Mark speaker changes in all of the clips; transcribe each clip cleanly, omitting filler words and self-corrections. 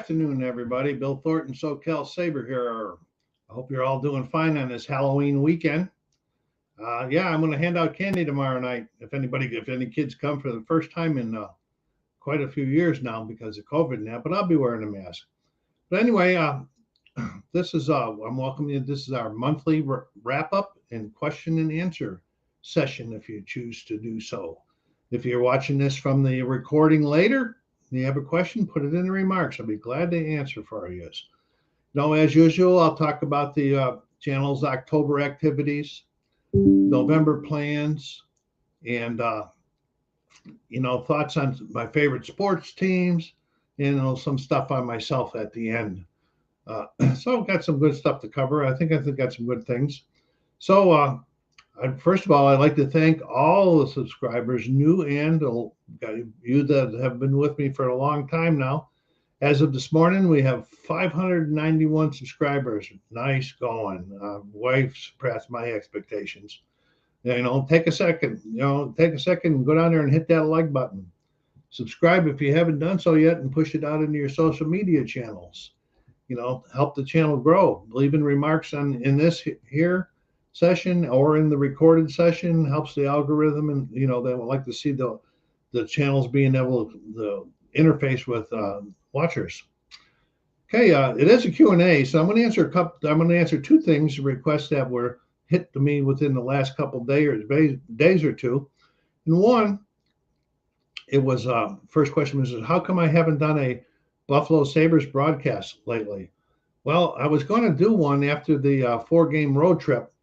Speaker 1: afternoon, everybody. Bill Thornton, SoCal Saber here. I hope you're all doing fine on this Halloween weekend. Yeah, I'm going to hand out candy tomorrow night. If any kids come for the first time in quite a few years now because of COVID now, but I'll be wearing a mask. But anyway, I'm welcoming you. This is our monthly wrap up and question and answer session if you choose to do so. If you're watching this from the recording later, and you have a question, put it in the remarks. I'll be glad to answer for you. Now, as usual, I'll talk about the channel's October activities, November plans, and thoughts on my favorite sports teams, and some stuff on myself at the end. So I've got some good stuff to cover. I think I've got some good things. So first of all, I'd like to thank all the subscribers, new and you that have been with me for a long time now. As of this morning, we have 591 subscribers. Nice going. Way surpassed my expectations. Take a second. Take a second and go down there and hit that like button. Subscribe if you haven't done so yet, and push it out into your social media channels. Help the channel grow. Leaving remarks in this here session or in the recorded session helps the algorithm, and they would like to see the channels being able to interface with watchers. Okay, it is a Q&A, so I'm going to answer two things, requests that were hit to me within the last couple days or two. And one, it was first question was, how come I haven't done a Buffalo Sabres broadcast lately? Well, I was going to do one after the 4-game road trip,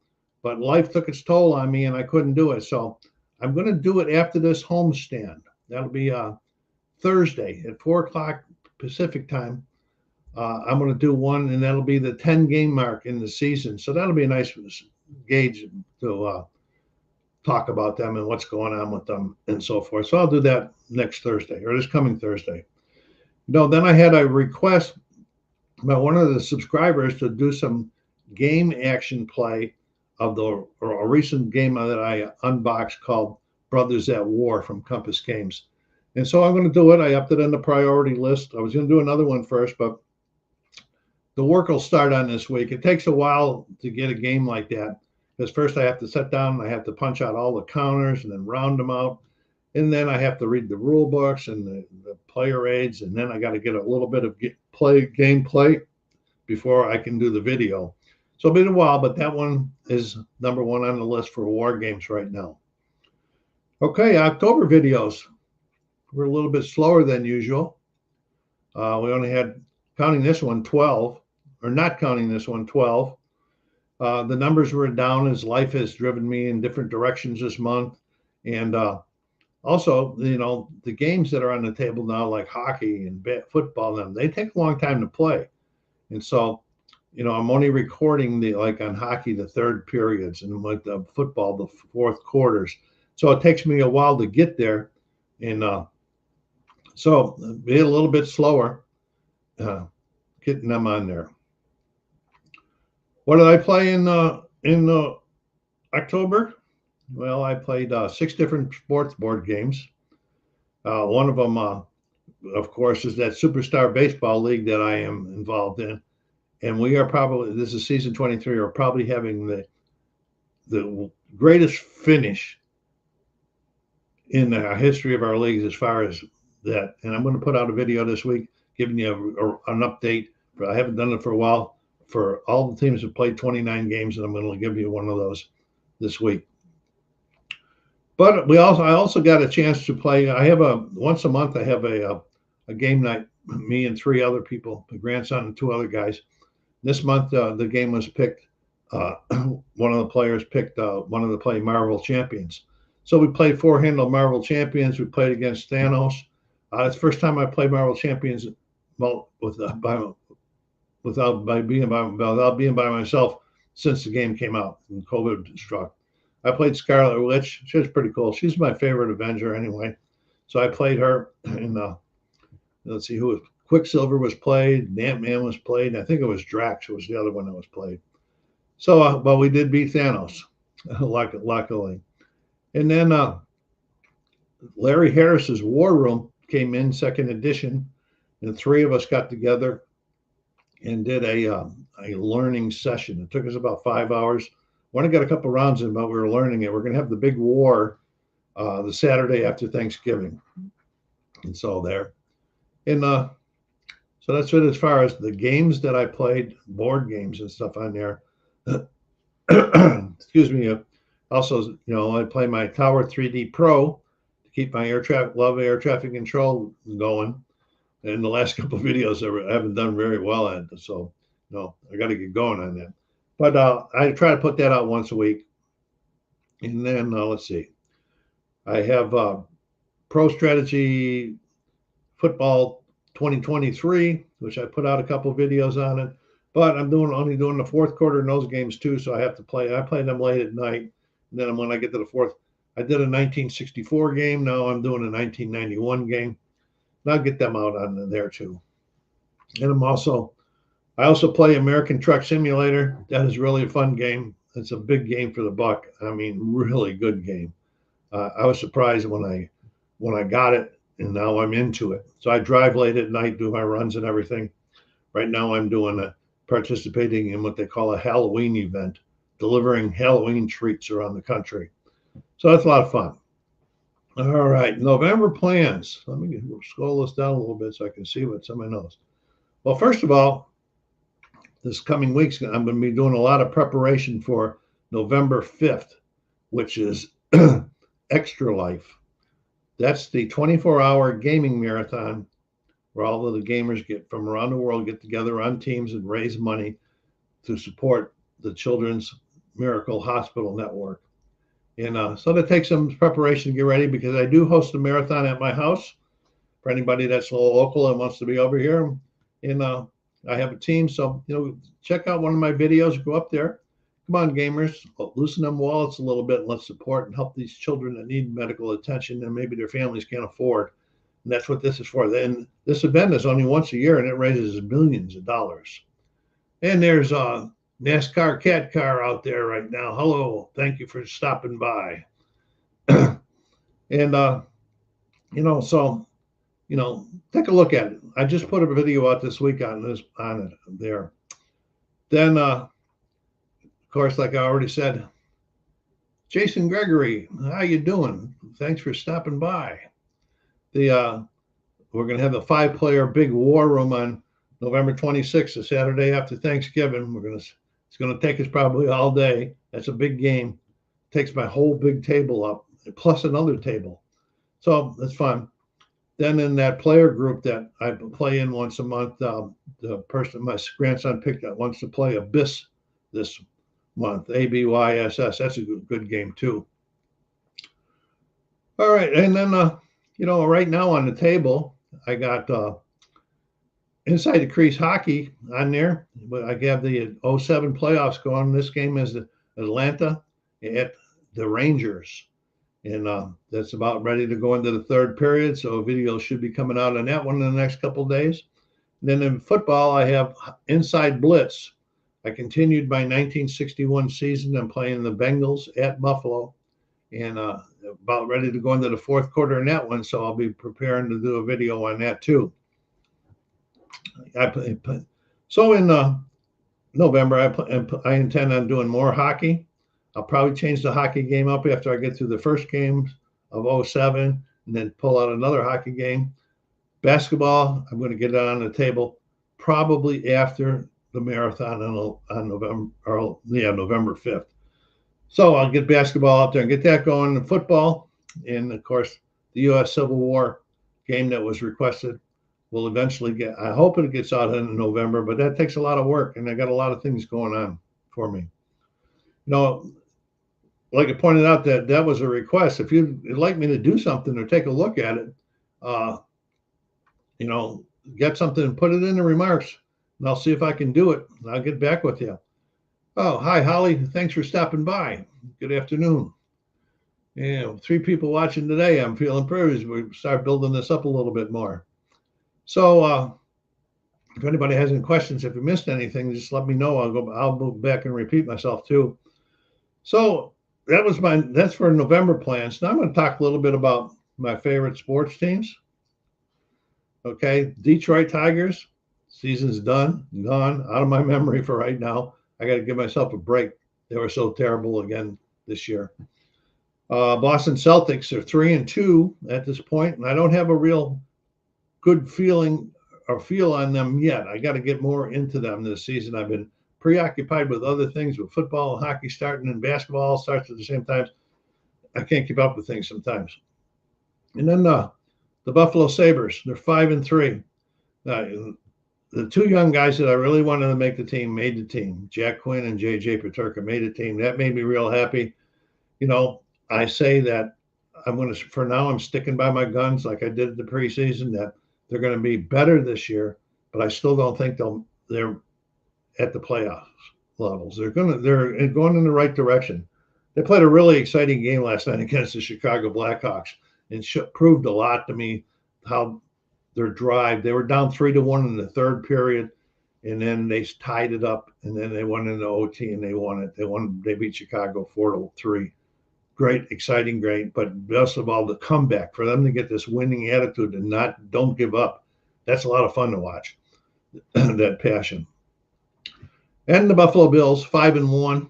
Speaker 1: but life took its toll on me and I couldn't do it. So I'm going to do it after this homestand. That'll be Thursday at 4 o'clock Pacific time. I'm going to do one, and that'll be the 10-game mark in the season. So that'll be a nice gauge to talk about them and what's going on with them and so forth. So I'll do that next Thursday, or this coming Thursday. Then I had a request by one of the subscribers to do some game action play of a recent game that I unboxed called Brothers at War from Compass Games. And so I'm going to do it. I upped it on the priority list. I was going to do another one first, but the work will start on this week. It takes a while to get a game like that, because first I have to sit down and I have to punch out all the counters and then round them out. And then I have to read the rule books and the player aids. And then I got to get a little bit of gameplay before I can do the video. So it'll be a while, but that one is number one on the list for war games right now. Okay, October videos. We're a little bit slower than usual. We only had, counting this one, 12, or not counting this one, 12. The numbers were down as life has driven me in different directions this month. And also, the games that are on the table now, like hockey and football, they take a long time to play. And so, I'm only recording like on hockey, the third periods, and with the football, the fourth quarters. So it takes me a while to get there. And so be a little bit slower getting them on there. What did I play in October? Well, I played 6 different sports board games. One of them, of course, is that Superstar Baseball League that I am involved in. And we are probably, this is season 23, are probably having the greatest finish in the history of our leagues as far as that. And I'm going to put out a video this week giving you an update. I haven't done it for a while, for all the teams have played 29 games, and I'm going to give you one of those this week. But I also got a chance to play. I have once a month I have a game night, me and 3 other people, my grandson and 2 other guys. This month the game was picked. One of the players picked one of the play Marvel Champions. So we played 4-handle Marvel Champions. We played against Thanos. It's the first time I played Marvel Champions without being by myself since the game came out and COVID struck. I played Scarlet Witch. She was pretty cool. She's my favorite Avenger anyway. So I played her. And let's see who was. Quicksilver was played. Ant-Man was played. And I think it was Drax was the other one that was played. So, but we did beat Thanos, luckily. And then Larry Harris's War Room came in, 2nd edition. and 3 of us got together and did a learning session. It took us about 5 hours. We only got a couple rounds in, but we were learning it. We're going to have the big war the Saturday after Thanksgiving, and so there. And so that's it as far as the games that I played, board games and stuff on there. Excuse me. Also, I play my Tower 3D Pro to keep my air traffic control going. And the last couple of videos I haven't done very well at it, so I got to get going on that. But I try to put that out once a week. And then let's see, I have Pro Strategy Football 2023, which I put out a couple of videos on it. But I'm only doing the fourth quarter in those games too, so I have to play. I play them late at night, and then when I get to the fourth, I did a 1964 game. Now I'm doing a 1991 game. And I'll get them out on there too. And I also play American Truck Simulator. That is really a fun game. It's a big game for the buck. I mean, really good game. I was surprised when I got it, and now I'm into it. So I drive late at night, do my runs and everything. Right now I'm participating in what they call a Halloween event, delivering Halloween treats around the country. So that's a lot of fun. All right, November plans. Let me scroll this down a little bit so I can see what somebody knows. Well, first of all, this coming week, I'm going to be doing a lot of preparation for November 5th, which is Extra Life. That's the 24-hour gaming marathon where all of the gamers from around the world get together on teams and raise money to support the Children's Miracle Hospital Network. And so that takes some preparation to get ready, because I do host a marathon at my house for anybody that's a little local and wants to be over here. And I have a team, so check out one of my videos. Go up there. Come on, gamers, loosen them wallets a little bit and let's support and help these children that need medical attention and maybe their families can't afford. And that's what this is for. Then this event is only once a year, and it raises millions of dollars. And there's NASCAR Cat Car out there right now. Hello, thank you for stopping by. And so take a look at it. I just put a video out this week on it there. Then of course, like I already said, Jason Gregory, how you doing? Thanks for stopping by. We're going to have a 5-player big war room on November 26th, the Saturday after Thanksgiving. It's going to take us probably all day. That's a big game. It takes my whole big table up, plus another table. So that's fun. Then in that player group that I play in once a month, the person my grandson picked up wants to play Abyss this month, ABYSS. That's a good game too. All right, and then right now on the table, I got Inside the Crease hockey on there, but I have the 07 playoffs going. This game is Atlanta at the Rangers, and that's about ready to go into the third period. So a video should be coming out on that one in the next couple of days. And then in football, I have Inside Blitz. I continued my 1961 season. I'm playing the Bengals at Buffalo, and about ready to go into the fourth quarter in that one. So I'll be preparing to do a video on that too. So in November, I intend on doing more hockey. I'll probably change the hockey game up after I get through the first games of 07 and then pull out another hockey game. Basketball, I'm going to get it on the table probably after the marathon on November 5th. So I'll get basketball out there and get that going. And football, and of course, the U.S. Civil War game that was requested will eventually I hope it gets out in November, but that takes a lot of work, and I got a lot of things going on for me. Like I pointed out, that was a request. If you'd like me to do something or take a look at it, get something and put it in the remarks, and I'll see if I can do it. And I'll get back with you. Oh, hi, Holly. Thanks for stopping by. Good afternoon. 3 people watching today. I'm feeling privileged. We start building this up a little bit more. So if anybody has any questions, if you missed anything, just let me know. I'll go back and repeat myself too. So that's for November plans. Now I'm going to talk a little bit about my favorite sports teams. Okay, Detroit Tigers, season's done, gone, out of my memory for right now. I got to give myself a break. They were so terrible again this year. Boston Celtics are 3-2 at this point, and I don't have a real good feeling or feel on them yet. I got to get more into them this season. I've been preoccupied with other things, with football and hockey starting, and basketball starts at the same time. I can't keep up with things sometimes. And then the Buffalo Sabres, they're 5-3. The two young guys that I really wanted to make the team made the team. Jack Quinn and J.J. Peterka made the team. That made me real happy. You know, I say that for now, I'm sticking by my guns like I did at the preseason, that they're going to be better this year, but I still don't think they're at the playoffs levels. They're going in the right direction. They played a really exciting game last night against the Chicago Blackhawks and proved a lot to me how their drive. They were down 3-1 in the third period, and then they tied it up, and then they went into OT and they won it. They beat Chicago 4-3. Great, exciting, great, but best of all, the comeback for them to get this winning attitude and don't give up. That's a lot of fun to watch. That passion. And the Buffalo Bills, 5-1.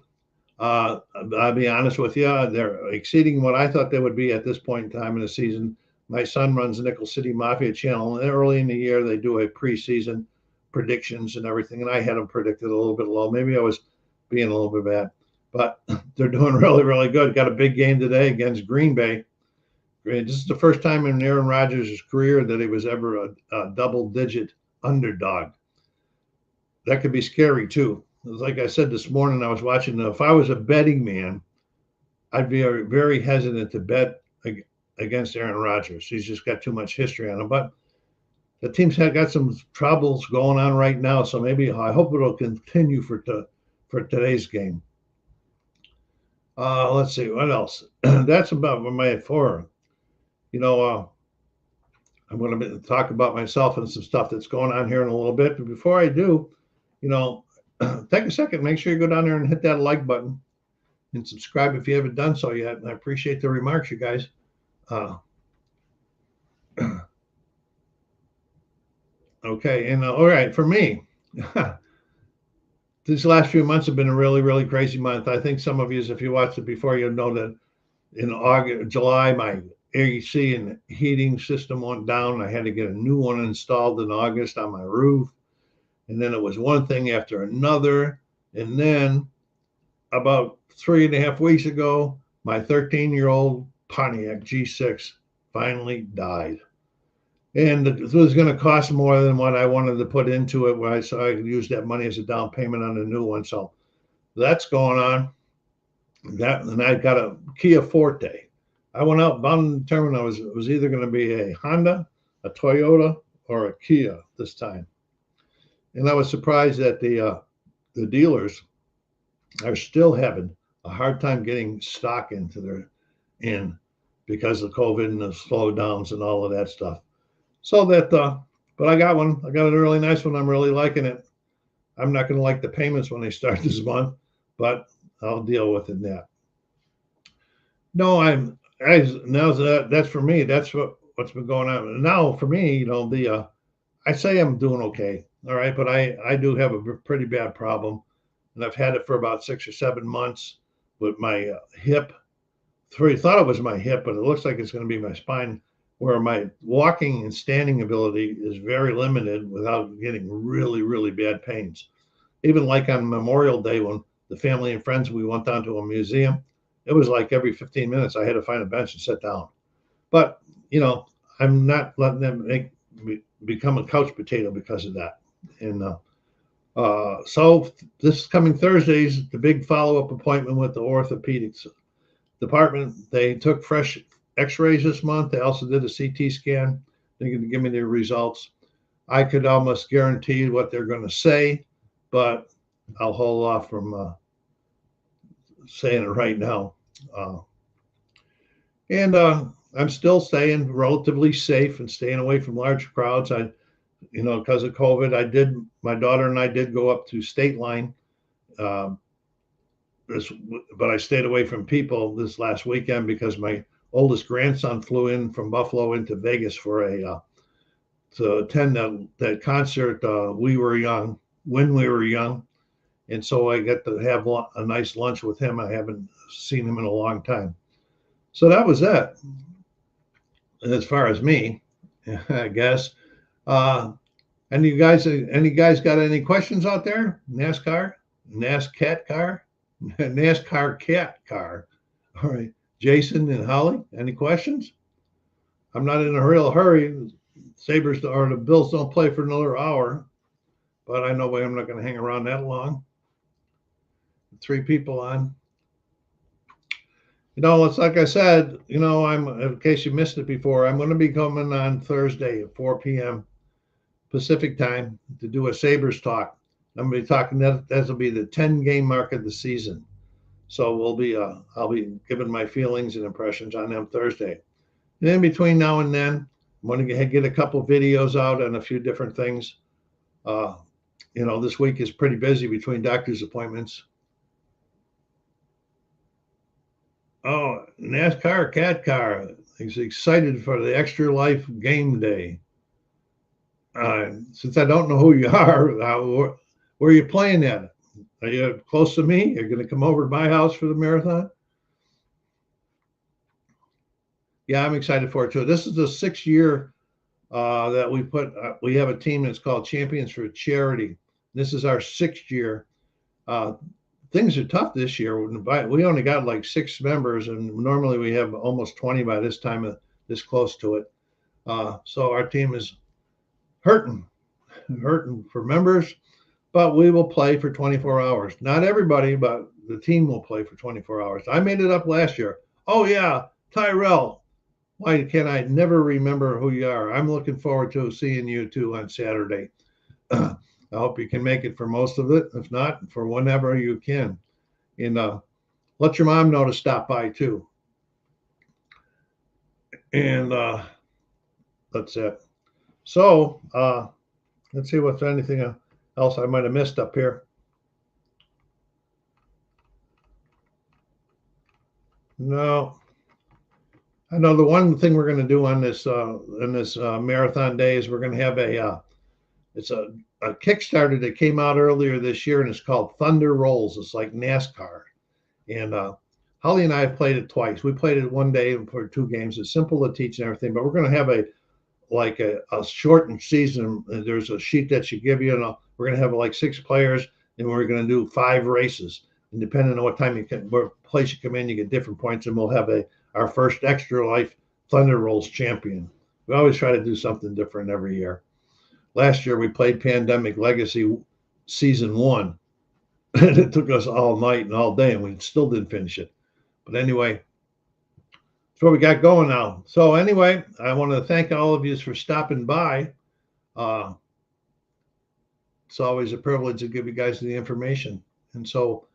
Speaker 1: I'll be honest with you, they're exceeding what I thought they would be at this point in time in the season. My son runs the Nickel City Mafia channel, and early in the year they do a preseason predictions and everything, and I had them predicted a little bit low. Maybe I was being a little bit bad, but they're doing really, really good. Got a big game today against Green Bay. This is the first time in Aaron Rodgers' career that he was ever a double-digit underdog. That could be scary too. Like I said this morning, I was watching. If I was a betting man, I'd be very hesitant to bet against Aaron Rodgers. He's just got too much history on him. But the team's got some troubles going on right now, so maybe I hope it'll continue for today's game. Let's see what else. That's about my four. I'm going to talk about myself and some stuff that's going on here in a little bit. But before I do, take a second, make sure you go down there and hit that like button and subscribe if you haven't done so yet. And I appreciate the remarks, you guys. Okay, and all right, for me, these last few months have been a really, really crazy month. I think some of you, if you watched it before, you'll know that in July, my AC and heating system went down. I had to get a new one installed in August on my roof. And then it was one thing after another. And then about 3.5 weeks ago, my 13-year-old Pontiac G6 finally died. And it was going to cost more than what I wanted to put into it, so I could use that money as a down payment on a new one. So that's going on. And I got a Kia Forte. I went out bound and determined it was either going to be a Honda, a Toyota, or a Kia this time. And I was surprised that the dealers are still having a hard time getting stock in because of COVID and the slowdowns and all of that stuff. So but I got one. I got a really nice one. I'm really liking it. I'm not going to like the payments when they start this month, but I'll deal with it now. No, that's for me. That's what's been going on. Now for me, I say I'm doing okay. All right. But I do have a pretty bad problem, and I've had it for about 6 or 7 months with my hip. I thought it was my hip, but it looks like it's going to be my spine, where my walking and standing ability is very limited without getting really, really bad pains. Even like on Memorial Day, when the family and friends, we went down to a museum, it was like every 15 minutes I had to find a bench and sit down. But, I'm not letting them become a couch potato because of that. And so this coming Thursday is the big follow-up appointment with the orthopedics department. They took fresh x-rays this month. They also did a CT scan. They're going to give me their results. I could almost guarantee what they're going to say, but I'll hold off from saying it right now. And I'm still staying relatively safe and staying away from large crowds. Because of COVID, my daughter and I did go up to State Line, but I stayed away from people this last weekend because my oldest grandson flew in from Buffalo into Vegas for to attend that concert. We Were Young, When We Were Young, and so I get to have a nice lunch with him. I haven't seen him in a long time. So that was it. As far as me, I guess. Any guys got any questions out there? NASCAR car, NASCAR cat car. All right, Jason and Holly, any questions? I'm not in a real hurry. Sabres or the Bills don't play for another hour, but I know I'm not going to hang around that long. 3 people on. It's like I said, in case you missed it before, I'm going to be coming on Thursday at 4 p.m. Pacific time to do a Sabres talk. I'm going to be talking that'll be the 10-game mark of the season. So I'll be giving my feelings and impressions on them Thursday. And in between now and then, I'm going to get a couple videos out on a few different things. This week is pretty busy between doctor's appointments. Oh, NASCAR cat car. He's excited for the Extra Life game day. Since I don't know who you are, where are you playing at? Are you close to me? You're going to come over to my house for the marathon? Yeah, I'm excited for it too. This is the 6th year that we have a team that's called Champions for Charity. This is our 6th year. Things are tough this year. We only got like 6 members, and normally we have almost 20 by this time, this close to it. So our team is hurting for members, but we will play for 24 hours. Not everybody, but the team will play for 24 hours. I made it up last year. Oh yeah, Tyrell. Why can't I never remember who you are? I'm looking forward to seeing you too on Saturday. I hope you can make it for most of it. If not, for whenever you can. And let your mom know to stop by too. And that's it. So let's see what's anything else I might have missed up here. No. I know the one thing we're going to do on this marathon day is we're going to have it's a Kickstarter that came out earlier this year, and it's called Thunder Rolls. It's like NASCAR. And Holly and I have played it twice. We played it one day for 2 games. It's simple to teach and everything, but we're going to have a shortened season. There's a sheet that you give you, and we're going to have like 6 players, and we're going to do 5 races. And depending on what time what place you come in, you get different points, and we'll have our first Extra Life Thunder Rolls champion. We always try to do something different every year. Last year we played Pandemic Legacy Season 1. And it took us all night and all day, and we still didn't finish it. But anyway, that's what we got going now. So anyway, I want to thank all of you for stopping by. It's always a privilege to give you guys the information. And so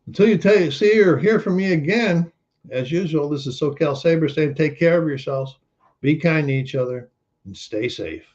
Speaker 1: until you see or hear from me again, as usual, this is SoCal Sabres saying take care of yourselves, be kind to each other, and stay safe.